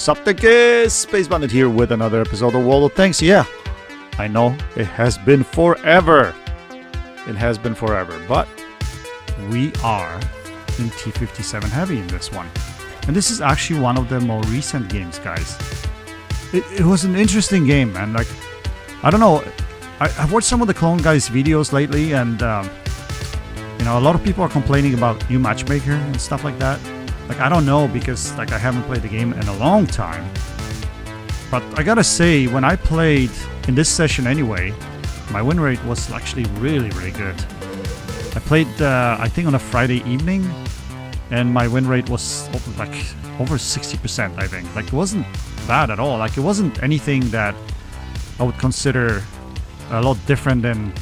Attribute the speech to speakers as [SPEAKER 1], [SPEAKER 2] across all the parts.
[SPEAKER 1] Sup the kids? Space Bandit here with another episode of World of Tanks. Yeah, I know it has been forever. It has been forever, but we are in T57 Heavy in this one. And this is actually one of the more recent games, guys. It was an interesting game, man. Like, I don't know. I've watched some of the Clone Guys videos lately, and you know, a lot of people are complaining about new matchmaker and stuff like that. Like, I don't know, because like I haven't played the game in a long time. But I gotta say, when I played in this session anyway, my win rate was actually really, really good. I played, I think, on a Friday evening, and my win rate was like over 60%, I think. Like, it wasn't bad at all. Like, it wasn't anything that I would consider a lot different than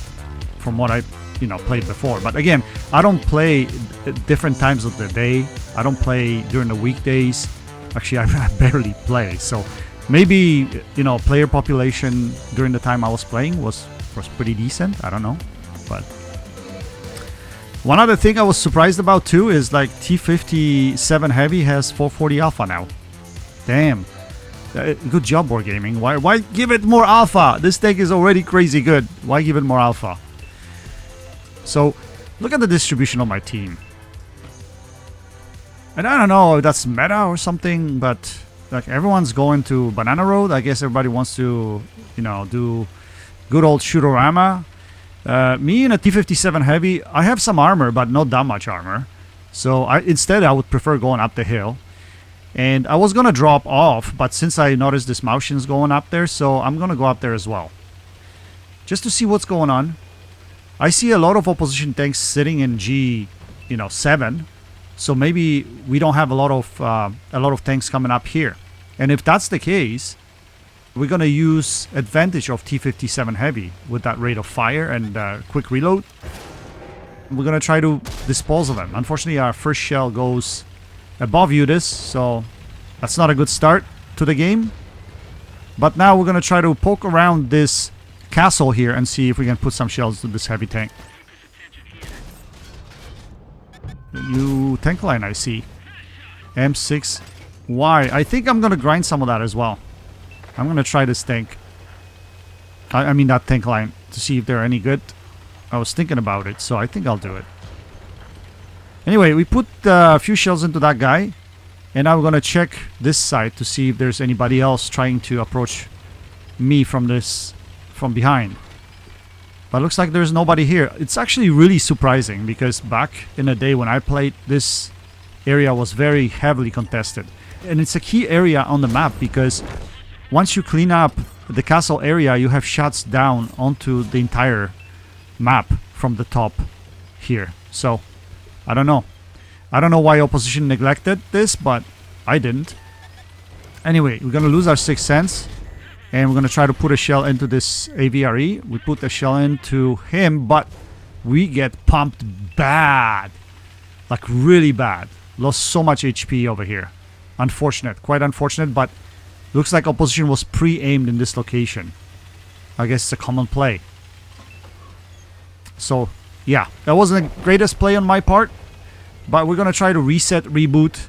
[SPEAKER 1] from what I, you know, played before. But again, I don't play at different times of the day. I don't play during the weekdays. Actually, I barely play. So maybe, you know, player population during the time I was playing was pretty decent. I don't know. But one other thing I was surprised about too is like T57 Heavy has 440 alpha now. Damn. Good job, Wargaming. Why give it more alpha? This tank is already crazy good. Why give it more alpha? So, look at the distribution of my team. And I don't know if that's meta or something, but like everyone's going to Banana Road. I guess everybody wants to, you know, do good old shooterama. Me in a T57 Heavy, I have some armor, but not that much armor. So instead I would prefer going up the hill. And I was going to drop off, but since I noticed this Martian's going up there, so I'm going to go up there as well. Just to see what's going on. I see a lot of opposition tanks sitting in G, you know, 7. So maybe we don't have a lot of tanks coming up here. And if that's the case, we're going to use advantage of T57 Heavy with that rate of fire and quick reload. We're going to try to dispose of them. Unfortunately, our first shell goes above Udis, so that's not a good start to the game. But now we're going to try to poke around this castle here and see if we can put some shells to this heavy tank. New tank line, I see. M6Y. I think I'm going to grind some of that as well. I'm going to try this tank. I mean that tank line, to see if they're any good. I was thinking about it, so I think I'll do it. Anyway, we put a few shells into that guy. And now we're going to check this side to see if there's anybody else trying to approach me from behind. But it looks like there's nobody here. It's actually really surprising, because back in the day when I played, this area was very heavily contested. And it's a key area on the map, because once you clean up the castle area, you have shots down onto the entire map from the top here. So I don't know. I don't know why opposition neglected this, but I didn't. Anyway, we're going to lose our 6th sense. And we're going to try to put a shell into this AVRE. We put a shell into him, but we get pumped bad. Like really bad. Lost so much HP over here. Unfortunate. Quite unfortunate, but looks like opposition was pre-aimed in this location. I guess it's a common play. So, yeah. That wasn't the greatest play on my part. But we're going to try to reset, reboot.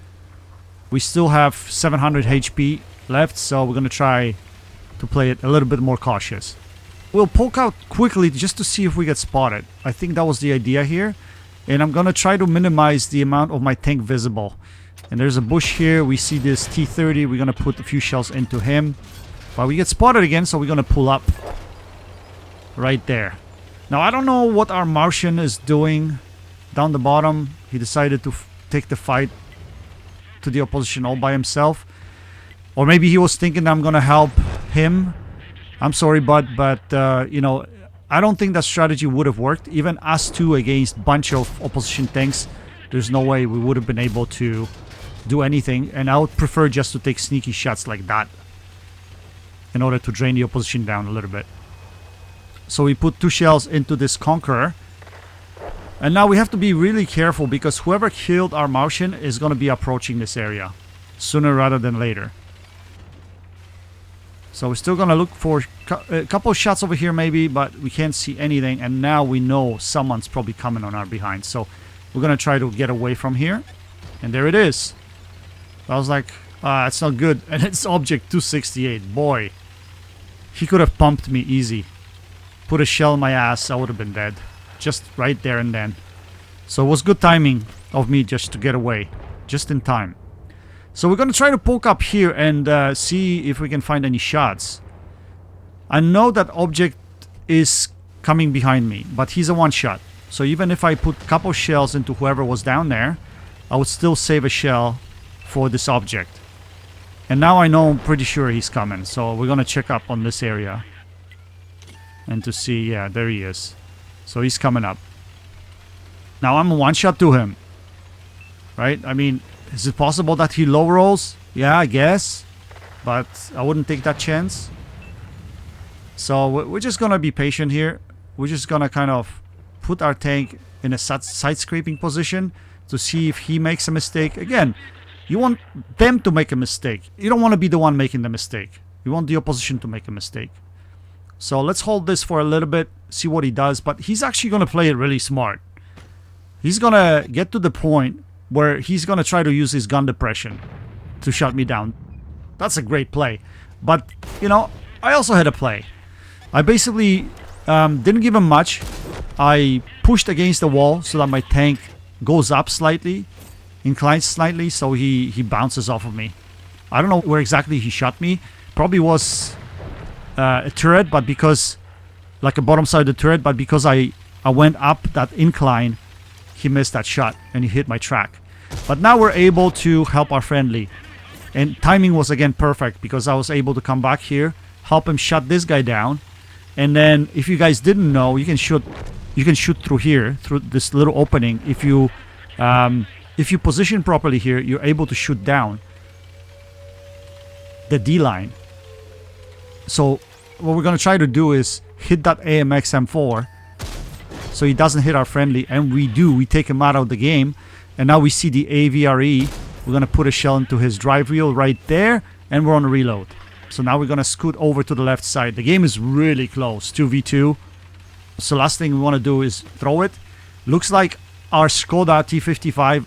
[SPEAKER 1] We still have 700 HP left, so we're going to try to play it a little bit more cautious. We'll poke out quickly just to see if we get spotted. I think that was the idea here. And I'm going to try to minimize the amount of my tank visible. And there's a bush here. We see this T30. We're going to put a few shells into him. But we get spotted again, so we're going to pull up right there. Now, I don't know what our Martian is doing down the bottom. He decided to take the fight to the opposition all by himself. Or maybe he was thinking I'm going to help him. I'm sorry, bud, but, you know, I don't think that strategy would have worked. Even us two against a bunch of opposition tanks, there's no way we would have been able to do anything. And I would prefer just to take sneaky shots like that in order to drain the opposition down a little bit. So we put 2 shells into this Conqueror. And now we have to be really careful, because whoever killed our Martian is going to be approaching this area sooner rather than later. So we're still going to look for a couple of shots over here maybe, but we can't see anything. And now we know someone's probably coming on our behind. So we're going to try to get away from here. And there it is. I was like, It's not good. And it's object 268. Boy, he could have pumped me easy. Put a shell in my ass, I would have been dead. Just right there and then. So it was good timing of me just to get away. Just in time. So we're going to try to poke up here and see if we can find any shots. I know that object is coming behind me, but he's a one-shot. So even if I put a couple shells into whoever was down there, I would still save a shell for this object. And now I know, I'm pretty sure he's coming. So we're going to check up on this area. And to see, yeah, there he is. So he's coming up. Now I'm a one-shot to him. Right? I mean, is it possible that he low rolls? Yeah, I guess. But I wouldn't take that chance. So we're just going to be patient here. We're just going to kind of put our tank in a side-scraping position to see if he makes a mistake. Again, you want them to make a mistake. You don't want to be the one making the mistake. You want the opposition to make a mistake. So let's hold this for a little bit, see what he does. But he's actually going to play it really smart. He's going to get to the point where he's going to try to use his gun depression to shut me down. That's a great play. But, you know, I also had a play. I basically didn't give him much. I pushed against the wall so that my tank goes up slightly, inclines slightly, so he bounces off of me. I don't know where exactly he shot me. Probably was a turret, but because, like a bottom side of the turret, but because I went up that incline, he missed that shot and he hit my track. But now we're able to help our friendly. And timing was again perfect because I was able to come back here, help him shut this guy down. And then if you guys didn't know, you can shoot through here, through this little opening. If you position properly here, you're able to shoot down the D line. So what we're going to try to do is hit that AMX M4 so he doesn't hit our friendly, and we do. We take him out of the game, and now we see the AVRE. We're going to put a shell into his drive wheel right there, and we're on a reload. So now we're going to scoot over to the left side. The game is really close, 2v2. So last thing we want to do is throw it. Looks like our Skoda T55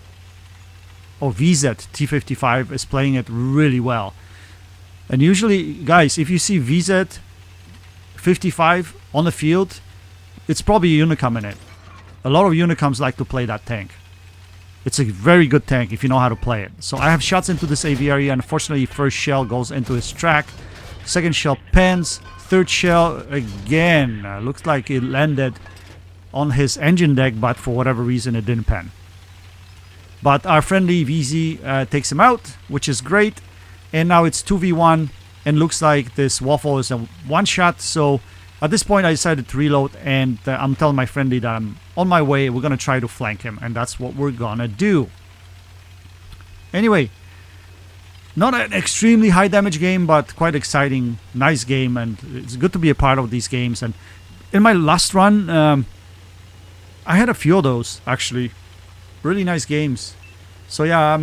[SPEAKER 1] or VZ T55 is playing it really well. And usually, guys, if you see VZ 55 on the field, it's probably a Unicum in it. A lot of Unicums like to play that tank. It's a very good tank if you know how to play it. So I have shots into this AVRE. Unfortunately, first shell goes into his track. Second shell pens. Third shell, again, looks like it landed on his engine deck, but for whatever reason, it didn't pen. But our friendly VZ takes him out, which is great. And now it's 2v1, and looks like this Waffle is a one-shot. So at this point, I decided to reload, and I'm telling my friendly that I'm on my way. We're going to try to flank him, and that's what we're going to do. Anyway, not an extremely high damage game, but quite exciting, nice game, and it's good to be a part of these games. And in my last run, I had a few of those, actually. Really nice games. So yeah,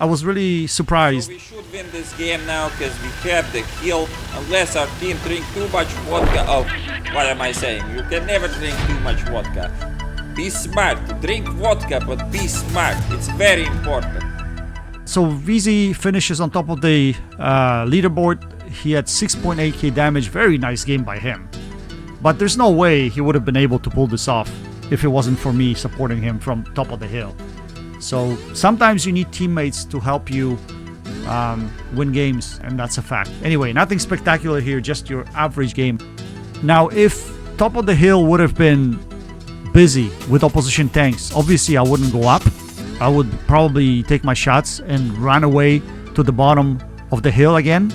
[SPEAKER 1] I was really surprised.
[SPEAKER 2] So we should win this game now because we have the kill, unless our team drink too much vodka. Oh, what am I saying? You can never drink too much vodka. Be smart. Drink vodka, but be smart. It's very important.
[SPEAKER 1] So VZ finishes on top of the leaderboard. He had 6.8k damage. Very nice game by him. But there's no way he would have been able to pull this off if it wasn't for me supporting him from top of the hill. So sometimes you need teammates to help you win games, and that's a fact. Anyway, nothing spectacular here, just your average game. Now, if top of the hill would have been busy with opposition tanks, obviously I wouldn't go up. I would probably take my shots and run away to the bottom of the hill again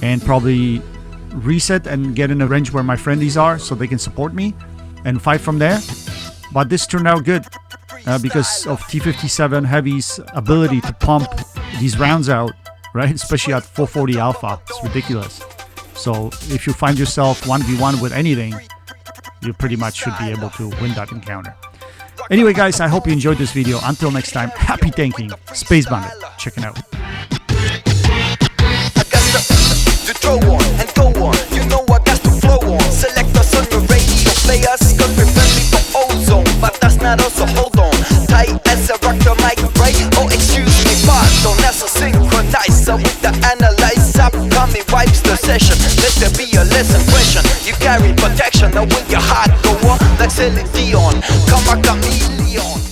[SPEAKER 1] and probably reset and get in a range where my friendlies are so they can support me and fight from there. But this turned out good. Because of T57 Heavy's ability to pump these rounds out, right? Especially at 440 alpha. It's ridiculous. So if you find yourself 1v1 with anything, you pretty much should be able to win that encounter. Anyway, guys, I hope you enjoyed this video. Until next time, happy tanking. Space Bandit. Check it out.
[SPEAKER 3] I got to throw on and go on. You know I got to flow on. Select us on your radio players. Cause we're friendly for ozone. But that's not us, so hold on. Tight as a rock the mic, right? Oh, excuse me, pardon. That's a synchronizer. analyze upcoming vibes the session. Let there be a lesson question. You carry protection, now will your heart go on like Celine Dion? Come a chameleon.